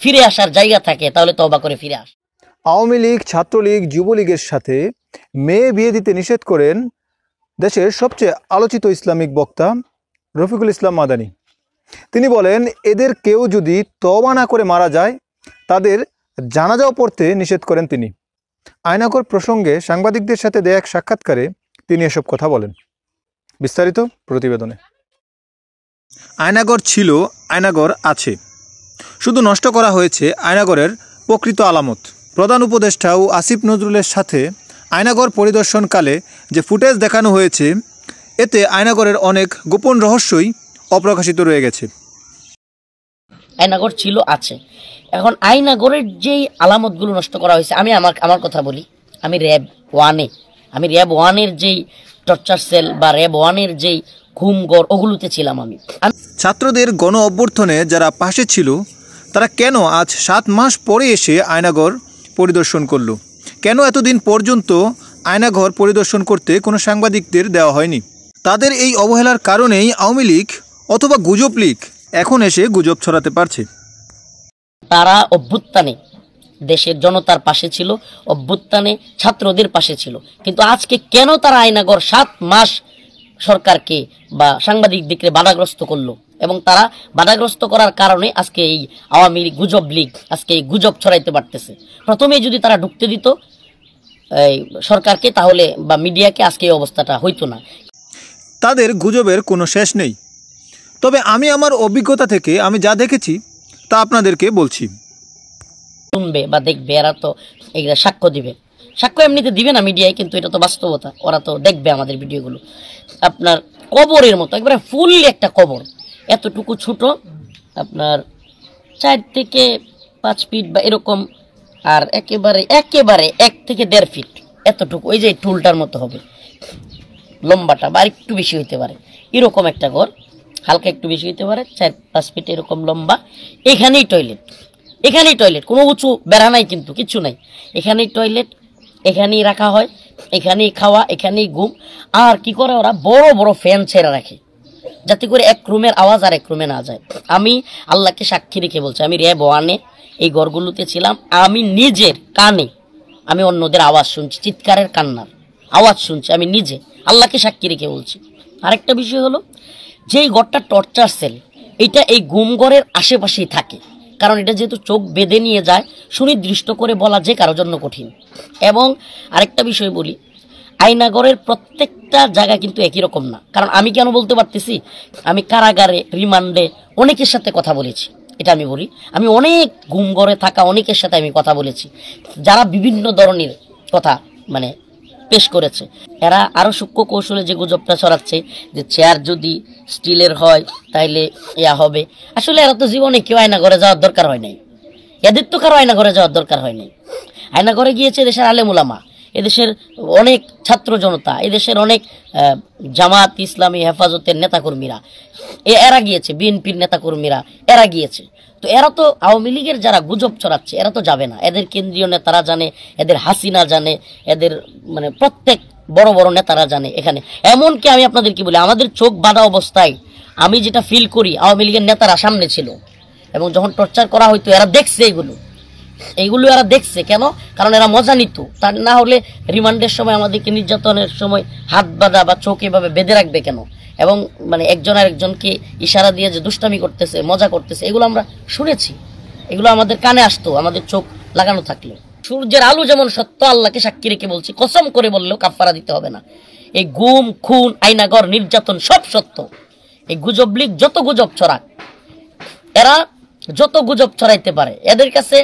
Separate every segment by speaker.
Speaker 1: ফিরে আসার জায়গা থাকে তাহলে তওবা করে ফিরে আস।
Speaker 2: আওয়ামী লীগ, ছাত্রলীগ, যুবলীগের সাথে মেয়ে বিয়ে দিতে নিষেধ করেন দেশের সবচেয়ে আলোচিত ইসলামিক বক্তা রফিকুল ইসলাম মাদানী। তিনি বলেন, এদের কেউ যদি তওবা না করে মারা যায় তাদের জানাজাও পড়তে নিষেধ করেন তিনি। আয়নাগর প্রসঙ্গে সাংবাদিকদের সাথে দেয়া এক সাক্ষাৎকারে তিনি এসব কথা বলেন। বিস্তারিত প্রতিবেদনে। আয়নাগর ছিল, আয়নাগর আছে, শুধু নষ্ট করা হয়েছে আয়নাগরের প্রকৃত আলামত। প্রধান উপদেষ্টা ও আসিফ নজরুলের সাথে আয়নাগর পরিদর্শনকালে যে ফুটেজ দেখানো হয়েছে এতে আয়নাগরের অনেক গোপন রহস্যই অপ্রকাশিত রয়ে গেছে।
Speaker 1: আয়নাগর ছিল, আছে। এখন আয়নাগরের যেই আলামতগুলো নষ্ট করা হয়েছে, আমি আমার কথা বলি। আমি র্যাব ওয়ানের যেই টর্চার সেল বা র্যাব ওয়ানের যেই ঘুমঘর ওগুলোতে ছিলাম আমি।
Speaker 2: ছাত্রদের গণ অভ্যর্থনে যারা পাশে ছিল তারা কেন আজ 7 মাস পরে এসে আয়নাগর পরিদর্শন করল? কেন এতদিন পর্যন্ত আয়নাঘর পরিদর্শন করতে কোনো সাংবাদিকদের দেওয়া হয়নি? তাদের এই অবহেলার কারণেই আওয়ামী লীগ অথবা গুজব লীগ এখন এসে গুজব ছড়াতে পারছে।
Speaker 1: তারা অভ্যুত্থানে দেশের জনতার পাশে ছিল, অভ্যুত্থানে ছাত্রদের পাশে ছিল, কিন্তু আজকে কেন তারা আয়নাগর 7 মাস সরকারকে বা সাংবাদিকদেরকে বাধাগ্রস্ত করলো? এবং তারা বাধাগ্রস্ত করার কারণে আজকে এই আওয়ামী গুজব লীগ আজকে এই গুজব ছড়াইতে পারতেছে। প্রথমে যদি তারা ঢুকতে দিত এই সরকারকে তাহলে বা মিডিয়াকে, আজকে এই অবস্থাটা হইতো না।
Speaker 2: তাদের গুজবের কোনো শেষ নেই। তবে আমি আমার অভিজ্ঞতা থেকে আমি যা দেখেছি তা আপনাদেরকে বলছি।
Speaker 1: শুনবে বা দেখবে, এরা তো এগুলা সাক্ষ্য দিবে। সাক্ষ্য এমনিতে দিবে না মিডিয়ায়, কিন্তু এটা তো বাস্তবতা। ওরা তো দেখবে আমাদের ভিডিওগুলো। আপনার কবরের মতো একবারে ফুল একটা কবর, এতটুকু ছোট, আপনার 4 থেকে 5 ফিট বা এরকম, আর একেবারে 1 থেকে 1.5 ফিট এতটুকু, ওই যে টুলটার মতো হবে লম্বাটা, বা একটু বেশি হইতে পারে, এরকম একটা ঘর, হালকা একটু বেশি হইতে পারে, 4-5 ফিট এরকম লম্বা। এখানেই টয়লেট, কোনো উঁচু বেড়া নাই, কিন্তু কিচ্ছু নাই। এখানেই টয়লেট, এখানেই রাখা হয়, এখানেই খাওয়া, এখানেই ঘুম। আর কি করে ওরা বড় বড় ফ্যান ছেড়ে রাখে যাতে করে এক রুমের আওয়াজ আর এক রুমে না যায়। আমি আল্লাহকে সাক্ষী রেখে বলছি, আমি র্যাব ওয়ানে এই ঘরগুলোতে ছিলাম। আমি নিজের কানে আমি অন্যদের আওয়াজ শুনছি, চিৎকারের কান্নার আওয়াজ শুনছি, আমি নিজে আল্লাহকে সাক্ষী রেখে বলছি। আরেকটা বিষয় হলো, যেই ঘরটা টর্চার সেল, এটা এই ঘুমঘরের আশেপাশেই থাকে, কারণ এটা যেহেতু চোখ বেঁধে নিয়ে যায়, সুনির্দিষ্ট করে বলা যে কারোর জন্য কঠিন। এবং আরেকটা বিষয় বলি, আয়নাগরের প্রত্যেকটা জায়গা কিন্তু একই রকম না। কারণ আমি কেন বলতে পারতেছি, আমি কারাগারে, রিমান্ডে অনেকের সাথে কথা বলেছি। এটা আমি বলি, আমি অনেক ঘুমঘরে থাকা অনেকের সাথে আমি কথা বলেছি, যারা বিভিন্ন ধরনের কথা মানে পেশ করেছে। এরা আরও সূক্ষ্ম কৌশলে যে গুজবটা ছড়াচ্ছে যে চেয়ার যদি স্টিলের হয় তাইলে ইয়া হবে। আসলে এরা তো জীবনে কেউ আয়নাঘরে যাওয়ার দরকার হয় নাই, এদের তো কারো আয়নাঘরে যাওয়ার দরকার হয় নাই। আয়নাঘরে গিয়েছে দেশের আলেম উলামা, এদেশের অনেক ছাত্র জনতা, এদেশের অনেক জামাত ইসলামী হেফাজতের নেতাকর্মীরা, এরা গিয়েছে, বিএনপির নেতাকর্মীরা এরা গিয়েছে। তো এরা তো আওয়ামী লীগের যারা গুজব ছড়াচ্ছে এরা তো যাবে না। এদের কেন্দ্রীয় নেতারা জানে, এদের হাসিনা জানে, এদের মানে প্রত্যেক বড় বড় নেতারা জানে। এখানে এমনকি আমি আপনাদেরকে বলি, আমাদের চোখ বাঁধা অবস্থায় আমি যেটা ফিল করি, আওয়ামী লীগের নেতারা সামনে ছিল এবং যখন টর্চার করা হইতো এরা দেখছে এইগুলো এরা দেখছে। কেন? কারণ এরা মজা নিত। তার না হলে রিমান্ডের সময় আমাদেরকে নির্যাতনের সময় হাত বাঁধা বা চোখ এভাবে বেঁধে রাখবে কেন? এবং মানে একজন আর একজনকে ইশারা দিয়ে যে দুষ্টামি করতেছে, মজা করতেছে, এগুলো আমরা শুনেছি, এগুলো আমাদের কানে আসতো, আমাদের চোখ লাগানো থাকলে। সূর্যের আলো যেমন সত্য, আল্লাহকে সাক্ষী রেখে বলছি, কসম করে বললেও কাফারা দিতে হবে না। এই গুম, খুন, আয়নাঘর, নির্যাতন সব সত্য। এই গুজব লীগ যত গুজব ছড়াক, এরা যত গুজব ছড়াইতে পারে, এদের কাছে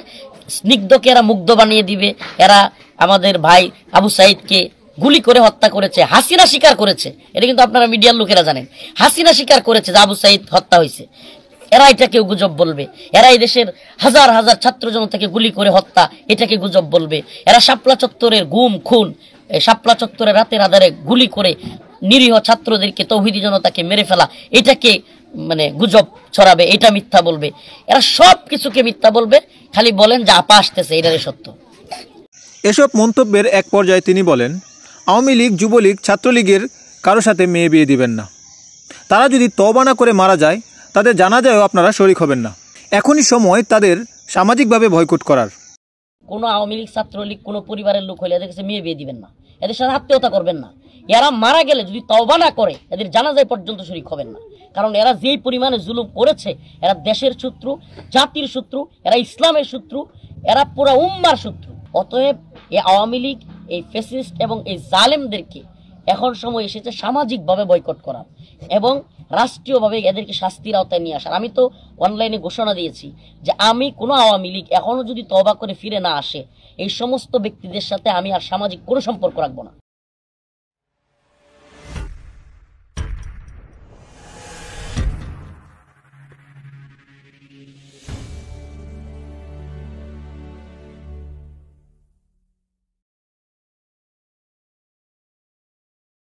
Speaker 1: স্নিগ্ধকে এরা মুগ্ধ বানিয়ে দিবে। এরা আমাদের ভাই আবু সাইদকে গুলি করে হত্যা করেছে, হাসিনা স্বীকার করেছে। এটা কিন্তু আপনারা মিডিয়ার লোকেরা জানেন, হাসিনা স্বীকার করেছে যে আবু সাইদ হত্যা হয়েছে। এরা এটাকে গুজব বলবে। এরা এই দেশের হাজার হাজার ছাত্র জনতাকে গুলি করে হত্যা, এটাকে গুজব বলবে। এরা শাপলা চত্বরের গুম, খুন, শাপলা চত্বরে রাতের আধারে গুলি করে নিরীহ ছাত্রদেরকে, তৌহিদি জনতাকে মেরে ফেলা, এটাকে মানে গুজব ছড়াবে, এটা মিথ্যা বলবে। এরা সব কিছুকে মিথ্যা বলবে, খালি বলেন যে আপা আসতেছে, এটারে সত্য।
Speaker 2: এসব মন্তব্যের এক পর্যায়ে তিনি বলেন, আওয়ামী লীগ, যুবলীগ, ছাত্রলীগের কারো সাথে মেয়ে বিয়ে দিবেন না। তারা যদি তওবা না করে মারা যায় তাদের জানাজায়ও আপনারা শরীক হবেন না। এখনই সময় তাদের সামাজিকভাবে বয়কট করার?
Speaker 1: কোনো আওয়ামী লীগ ছাত্রলীগ কোনো পরিবারের লোক হলে এদের কাছে মেয়ে বিয়ে দিবেন না, এদের সাথে আত্মীয়তা করবেন না। এরা মারা গেলে যদি তওবা না করে এদের জানাজায় পর্যন্ত শরীক হবেন না, কারণ এরা যেই পরিমাণে জুলুম করেছে, এরা দেশের শত্রু, জাতির শত্রু, এরা ইসলামের শত্রু, এরা পুরা উম্মার শত্রু। অতএব এই আওয়ামী লীগ, এই ফ্যাসিস্ট এবং এই জালেমদেরকে এখন সময় এসেছে সামাজিকভাবে বয়কট করার এবং রাষ্ট্রীয়ভাবে এদেরকে শাস্তির আওতায় নিয়ে আসার। আমি তো অনলাইনে ঘোষণা দিয়েছি যে আমি কোনো আওয়ামী লীগ এখনো যদি তওবা করে ফিরে না আসে, এই সমস্ত ব্যক্তিদের সাথে আমি আর সামাজিক কোনো সম্পর্ক রাখবো না।